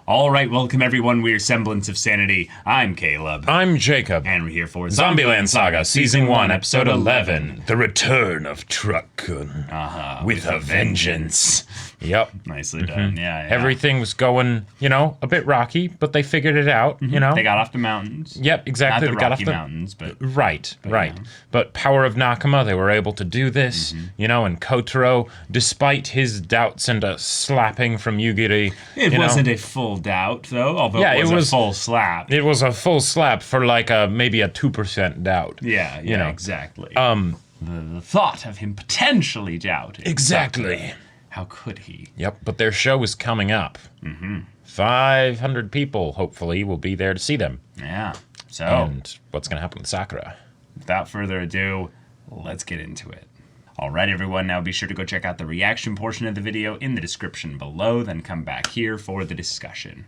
All right, welcome everyone. We're Semblance of Sanity. I'm Caleb. I'm Jacob. And we're here for Zombieland Saga, Season 1, Episode 11. The Return of Truck-kun. With a Vengeance. Yep. Nicely done. Yeah. Everything was going, a bit rocky, but they figured it out, They got off the mountains. Yep, exactly. Not the Rocky Mountains, but... Right. But power of Nakama, they were able to do this, and Kotaro, despite his doubts and a slapping from Yugiri... It wasn't a full doubt, though, although it was a full slap. It was a full slap for maybe a 2% doubt. Yeah, exactly. The thought of him potentially doubting. Exactly. How could he? Yep, but their show is coming up. 500 people, hopefully, will be there to see them. Yeah. So. And what's going to happen with Sakura? Without further ado, let's get into it. Alright everyone, now be sure to go check out the reaction portion of the video in the description below, then come back here for the discussion.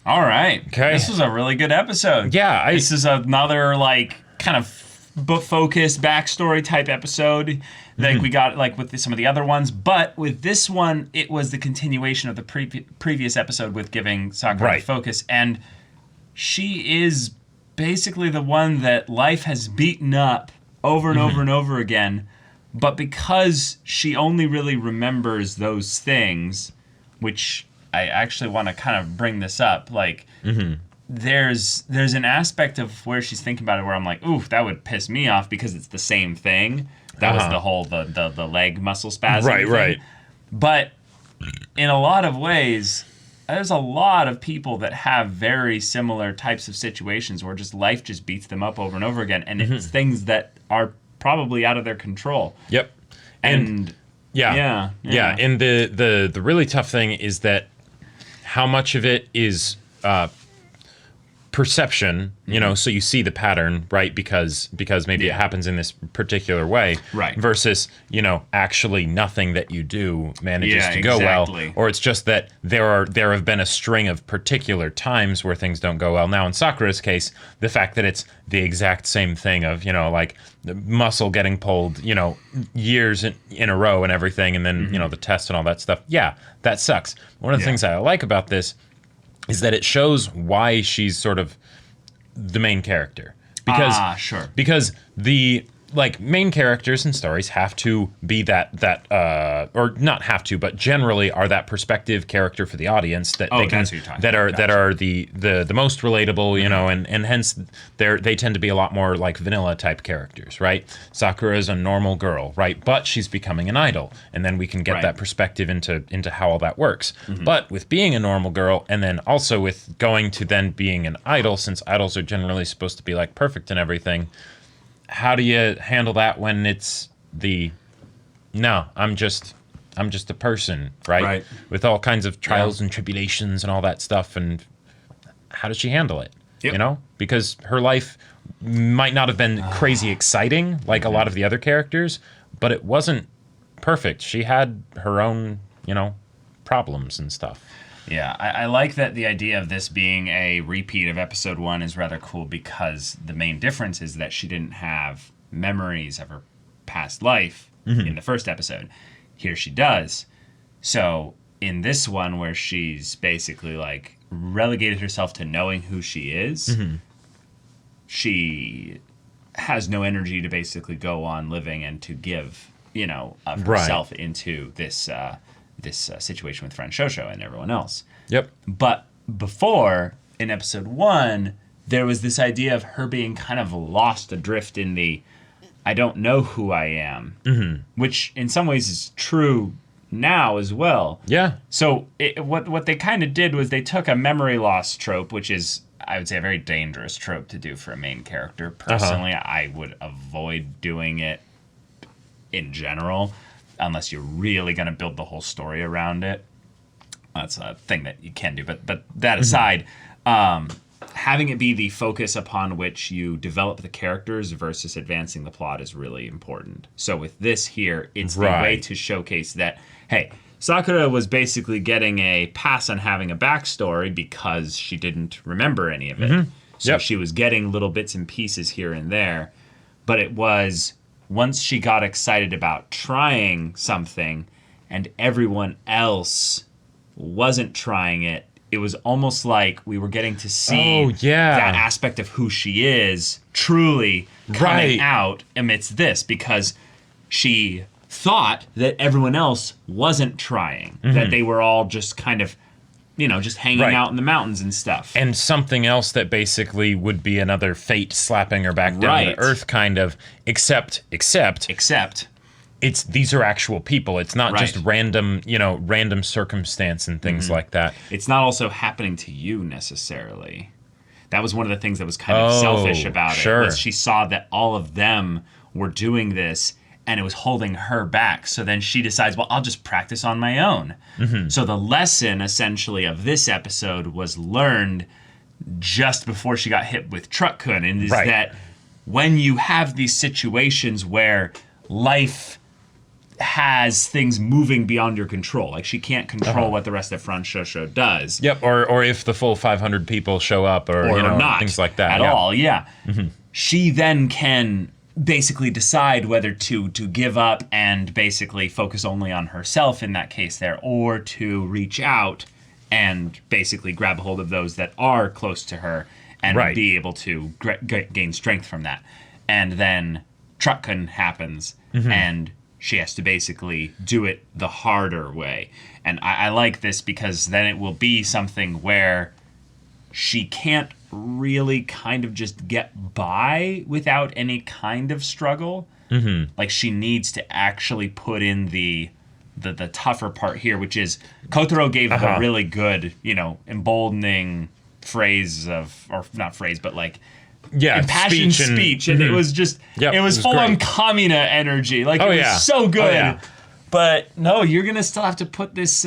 Alright, okay. This was a really good episode. Yeah, this is another, kind of focused backstory type episode like we got with some of the other ones, but with this one it was the continuation of the previous episode with giving Sakura the focus, and she is basically the one that life has beaten up over and over and over again, but because she only really remembers those things, which I actually want to kind of bring this up, there's an aspect of where she's thinking about it where I'm like, ooh, that would piss me off because it's the same thing. That was the whole the leg muscle spasm thing. Right. But in a lot of ways, there's a lot of people that have very similar types of situations where just life just beats them up over and over again, and it's things that are probably out of their control. Yep. And yeah. And the really tough thing is that how much of it is perception, so you see the pattern, right? Because maybe it happens in this particular way, right? Versus, actually nothing that you do manages to go well, or it's just that there have been a string of particular times where things don't go well. Now, in Sakura's case, the fact that it's the exact same thing of, the muscle getting pulled, years in a row and everything, and then, the test and all that stuff. Yeah, that sucks. One of the things that I like about this is that it shows why she's sort of the main character. Because the main characters in stories have to be that or not have to, but generally are that perspective character for the audience that are the most relatable, and hence they tend to be a lot more like vanilla type characters, right? Sakura is a normal girl, right? But she's becoming an idol, and then we can get that perspective into how all that works. But with being a normal girl, and then also with going to then being an idol, since idols are generally supposed to be perfect and everything, how do you handle that when it's I'm just a person, right? With all kinds of trials and tribulations and all that stuff, and how does she handle it? Because her life might not have been crazy exciting like a lot of the other characters, but it wasn't perfect. She had her own, problems and stuff. Yeah, I like that the idea of this being a repeat of episode 1 is rather cool, because the main difference is that she didn't have memories of her past life in the first episode. Here she does. So in this one, where she's basically relegated herself to knowing who she is, she has no energy to basically go on living and to give, of herself into this situation with Franchouchou and everyone else. Yep. But before, in episode 1, there was this idea of her being kind of lost adrift in the I don't know who I am, which in some ways is true now as well. Yeah. So what they kind of did was they took a memory loss trope, which is, I would say, a very dangerous trope to do for a main character. Personally, I would avoid doing it in general, unless you're really going to build the whole story around it. That's a thing that you can do. But that aside, having it be the focus upon which you develop the characters versus advancing the plot is really important. So with this here, it's the way to showcase that, hey, Sakura was basically getting a pass on having a backstory because she didn't remember any of it. So she was getting little bits and pieces here and there. But it was once she got excited about trying something and everyone else wasn't trying it, it was almost like we were getting to see that aspect of who she is truly coming out amidst this, because she thought that everyone else wasn't trying, that they were all just kind of, just hanging out in the mountains and stuff. And something else that basically would be another fate slapping her back down to earth, kind of, except these are actual people. It's not just random circumstance and things like that. It's not also happening to you necessarily. That was one of the things that was kind of selfish about it. Was she saw that all of them were doing this, and it was holding her back. So then she decides, well, I'll just practice on my own. So the lesson, essentially, of this episode was learned just before she got hit with Truck-kun, and is that when you have these situations where life has things moving beyond your control, like she can't control what the rest of Franchouchou does. Yep, or if the full 500 people show up, or not things like that. At all, She then can basically decide whether to give up and basically focus only on herself in that case there, or to reach out and basically grab a hold of those that are close to her and be able to gain strength from that. And then Truck-kun happens, and she has to basically do it the harder way. And I like this because then it will be something where she can't really kind of just get by without any kind of struggle. Like she needs to actually put in the tougher part here, which is Kotaro gave a really good, emboldening phrase or not phrase, but like impassioned speech, and it was just it was full on Kamina energy. Like it was so good. But no, you're gonna still have to put this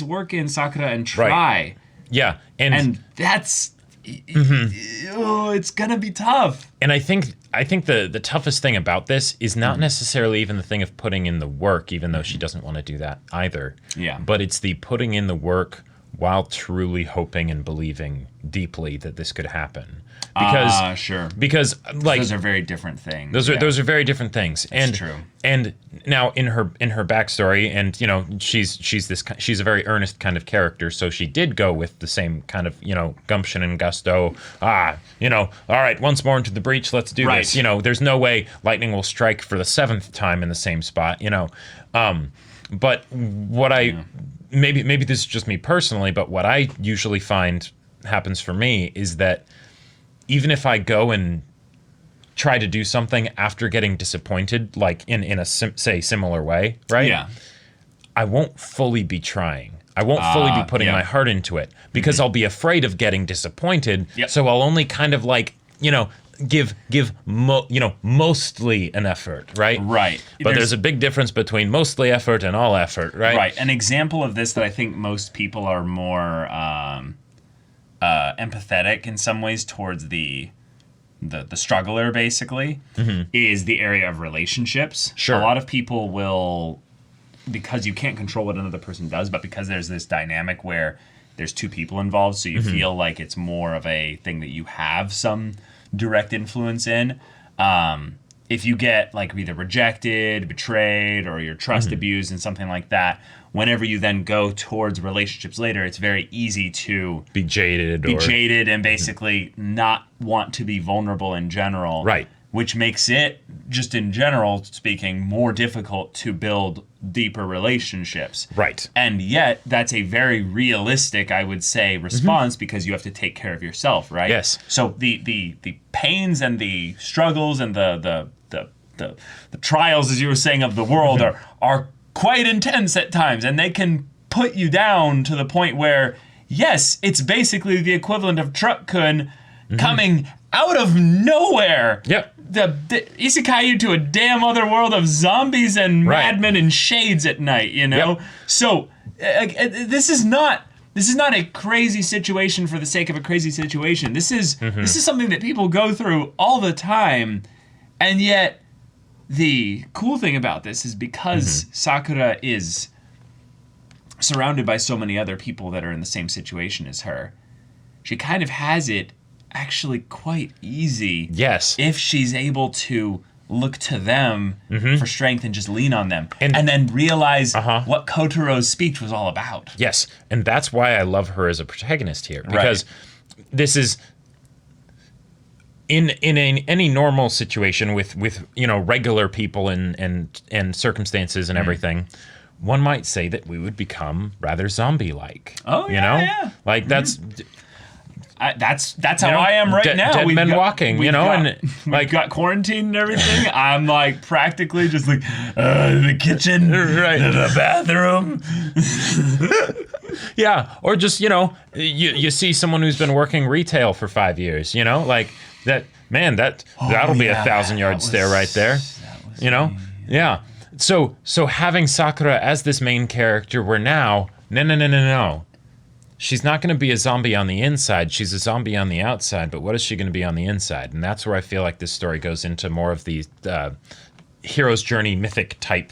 work in, Sakura, and try. Yeah, and that's it's gonna be tough. And I think the toughest thing about this is not necessarily even the thing of putting in the work, even though she doesn't want to do that either. Yeah. But it's the putting in the work while truly hoping and believing deeply that this could happen. Because like those are very different things. Those are very different things. That's true. And now in her backstory, and she's a very earnest kind of character, so she did go with the same kind of gumption and gusto. All right, once more into the breach, let's do this. There's no way lightning will strike for the 7th time in the same spot. But what maybe this is just me personally, but what I usually find happens for me is that even if I go and try to do something after getting disappointed, like in a similar way, right? Yeah. I won't fully be trying. I won't fully be putting my heart into it because I'll be afraid of getting disappointed. Yep. So I'll only kind of give mostly an effort, right? Right. But there's a big difference between mostly effort and all effort, right? Right. An example of this that I think most people are more empathetic in some ways towards the struggler, basically, is the area of relationships. Sure. A lot of people will, because you can't control what another person does, but because there's this dynamic where there's two people involved, so you feel like it's more of a thing that you have some direct influence in. If you get like either rejected, betrayed, or your trust abused and something like that, whenever you then go towards relationships later, it's very easy to be jaded and basically not want to be vulnerable in general. Right. Which makes it, just in general speaking, more difficult to build deeper relationships. Right. And yet, that's a very realistic, I would say, response because you have to take care of yourself, right? Yes. So the pains and the struggles and the trials, as you were saying, of the world are quite intense at times, and they can put you down to the point where, yes, it's basically the equivalent of Truck-kun coming out of nowhere. Yep. The isekai you to a damn other world of zombies and madmen and shades at night, Yep. So this is not a crazy situation for the sake of a crazy situation. This is something that people go through all the time, and yet the cool thing about this is because Sakura is surrounded by so many other people that are in the same situation as her, she kind of has it actually quite easy. Yes. If she's able to look to them for strength and just lean on them. And then realize what Kotaro's speech was all about. Yes. And that's why I love her as a protagonist here. Because this is... In any normal situation with regular people and circumstances and everything, one might say that we would become rather zombie-like. Oh, yeah, yeah. Like, that's how I am right now. Dead men walking, and like got quarantined and everything. I'm like practically just like the kitchen, the bathroom. Yeah, or just you see someone who's been working retail for 5 years, like that. Man, that'll be 1,000-yard stare right there. Yeah. So having Sakura as this main character, we're now no. She's not going to be a zombie on the inside. She's a zombie on the outside. But what is she going to be on the inside? And that's where I feel like this story goes into more of the hero's journey, mythic type,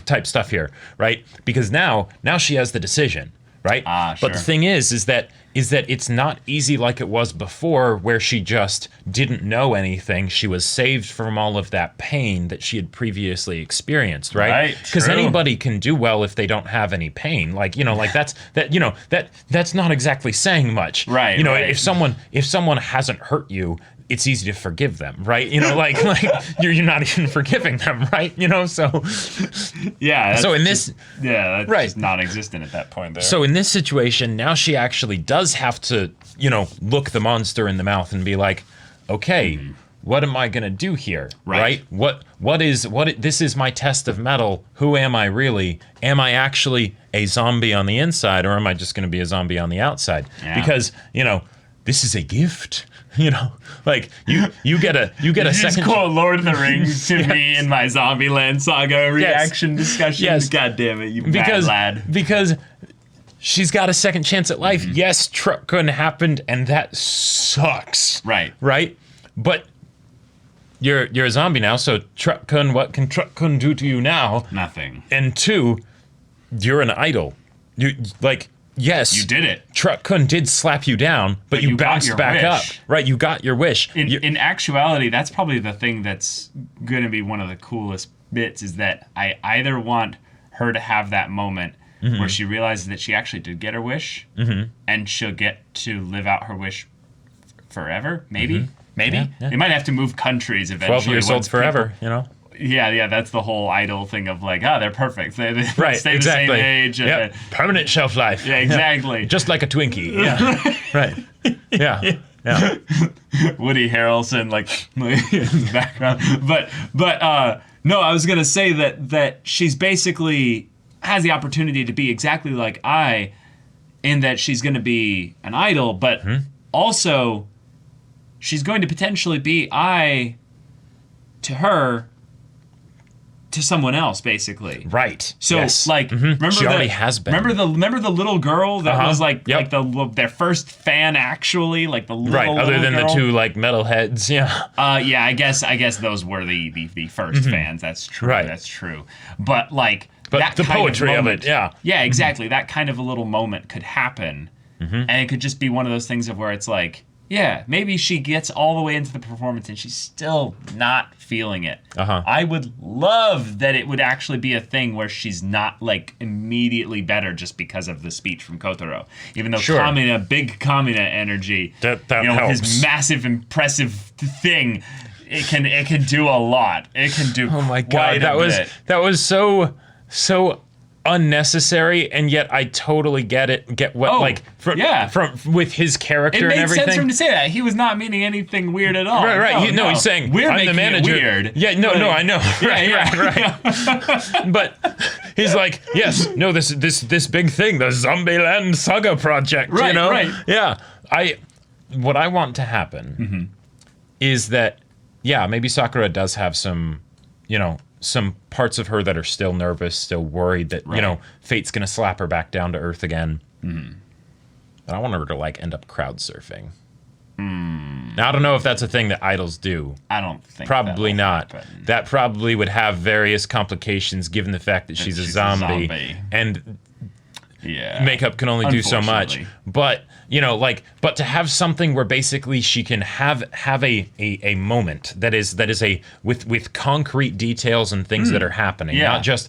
type stuff here, right? Because now she has the decision, right? Sure. But the thing is that it's not easy like it was before, where she just didn't know anything. She was saved from all of that pain that she had previously experienced, right? Because anybody can do well if they don't have any pain. Like, that's not exactly saying much. Right. If someone hasn't hurt you, it's easy to forgive them, right? Like you're not even forgiving them, right? So yeah. So in this, that's just non-existent at that point there. So in this situation, now she actually does have to, look the monster in the mouth and be like, okay, what am I gonna do here, right? This is my test of mettle. Who am I really? Am I actually a zombie on the inside, or am I just gonna be a zombie on the outside? Yeah. Because this is a gift. Like you get a second. Just quote Lord of the Rings to me in my Zombieland Saga reaction discussion. Yes. God damn it, you bad lad. Because she's got a second chance at life. Yes, Truck-kun happened, and that sucks. Right. But you're a zombie now, so Truck-kun, what can Truck-kun do to you now? Nothing. And 2, you're an idol. Yes, you did it. Truck-kun did slap you down, but you bounced back up. Right, you got your wish. In actuality, that's probably the thing that's going to be one of the coolest bits, is that I either want her to have that moment where she realizes that she actually did get her wish, and she'll get to live out her wish forever, maybe. Yeah. They might have to move countries eventually. 12 years old forever, Yeah, that's the whole idol thing of like, they're perfect. They stay exactly. the same age. Yep. Permanent shelf life. Yeah, exactly. Just like a Twinkie. Yeah. Right. Yeah. Woody Harrelson, like in the background. But no, I was gonna say that she's basically has the opportunity to be exactly like I, in that she's gonna be an idol, but also she's going to potentially be I to her, to someone else, basically. Right. So, yes. Remember she already has been. Remember the little girl that was their first fan, actually, like the little other than girl? The 2 metalheads, yeah. Yeah, I guess those were the first fans. That's true. Right. That's true. But that the poetry of it, yeah. Yeah, exactly. That kind of a little moment could happen, and it could just be one of those things of where it's like, yeah, maybe she gets all the way into the performance and she's still not feeling it. I would love that it would actually be a thing where she's not immediately better just because of the speech from Kotaro. Even though big Kamina energy, that helps. His massive, impressive thing, it can do a lot. It can do. Oh my god, that was so unnecessary, and yet I totally get what from with his character and everything. It made sense for him to say that. He was not meaning anything weird at all. Right. He's saying I'm the manager. Weird. Yeah, no, I know. Right. But he's like, yes, no, this big thing, the Zombieland Saga project. Right. Yeah. What I want to happen is that, maybe Sakura does have some parts of her that are still nervous, still worried that, fate's going to slap her back down to earth again. But I want her to, end up crowd surfing. Now, I don't know if that's a thing that idols do. I don't think Probably not. Happen. That probably would have various complications given the fact that she's a zombie. And makeup can only do so much. But but to have something where basically she can have a moment that is a with concrete details and things that are happening, not just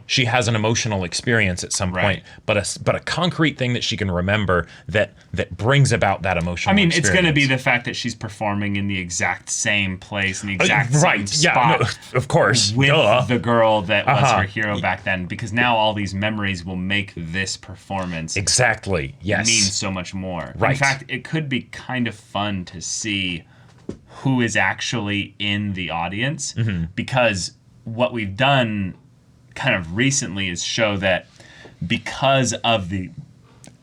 she has an emotional experience at some point, but a concrete thing that she can remember that brings about that emotional experience. It's going to be the fact that she's performing in the exact same place, in the exact same spot. Of course. With the girl that was her hero back then, because now all these memories will make this performance mean so much more. Right. In fact, it could be kind of fun to see who is actually in the audience, because what we've done kind of recently is show that because of the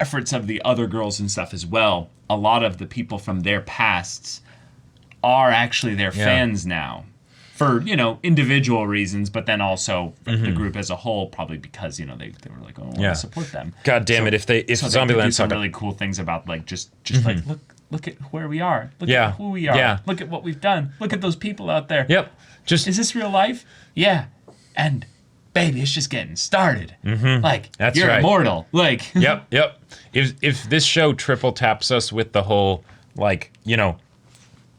efforts of the other girls and stuff as well, a lot of the people from their pasts are actually their fans now, for individual reasons, but then also the group as a whole, probably because they were like, oh, I want to support them. God damn it! If Zombieland Saga, some really cool things about like just like look at where we are, look at who we are, look at what we've done, look at those people out there. Is this real life? Yeah, and baby, it's just getting started. Like, that's you're immortal. Like, yep. If this show triple taps us with the whole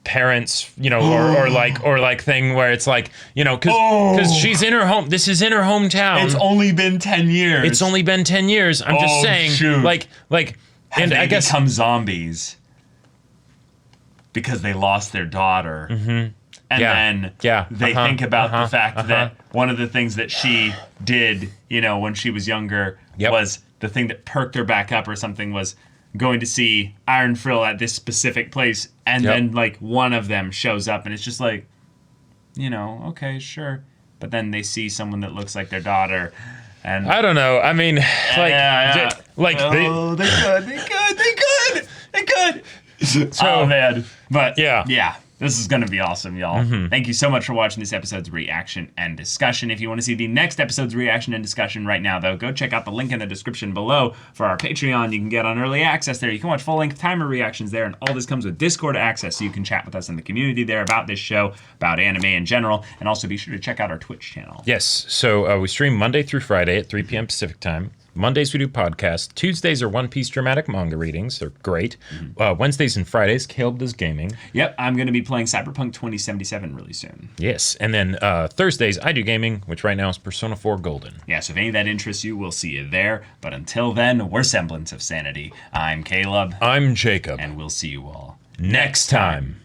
parents, or like thing where it's like, because she's in her home. This is in her hometown. It's only been 10 years. I'm just saying, shoot. like, and I guess become zombies because they lost their daughter. And then they think about the fact that one of the things that she did, when she was younger, was the thing that perked her back up or something, was going to see Iron Frill at this specific place, and then like one of them shows up, and it's just like, okay, sure, but then they see someone that looks like their daughter, and I don't know. I mean, they could. So, oh man, but yeah. This is going to be awesome, y'all. Thank you so much for watching this episode's reaction and discussion. If you want to see the next episode's reaction and discussion right now, though, go check out the link in the description below for our Patreon. You can get on early access there. You can watch full-length timer reactions there, and all this comes with Discord access, so you can chat with us in the community there about this show, about anime in general, and also be sure to check out our Twitch channel. Yes, so we stream Monday through Friday at 3 p.m. Pacific time. Mondays we do podcasts. Tuesdays are One Piece dramatic manga readings. They're great. Wednesdays and Fridays, Caleb does gaming. Yep, I'm going to be playing Cyberpunk 2077 really soon. Yes, and then Thursdays I do gaming, which right now is Persona 4 Golden. Yeah, so if any of that interests you, we'll see you there. But until then, we're Semblance of Sanity. I'm Caleb. I'm Jacob. And we'll see you all next time.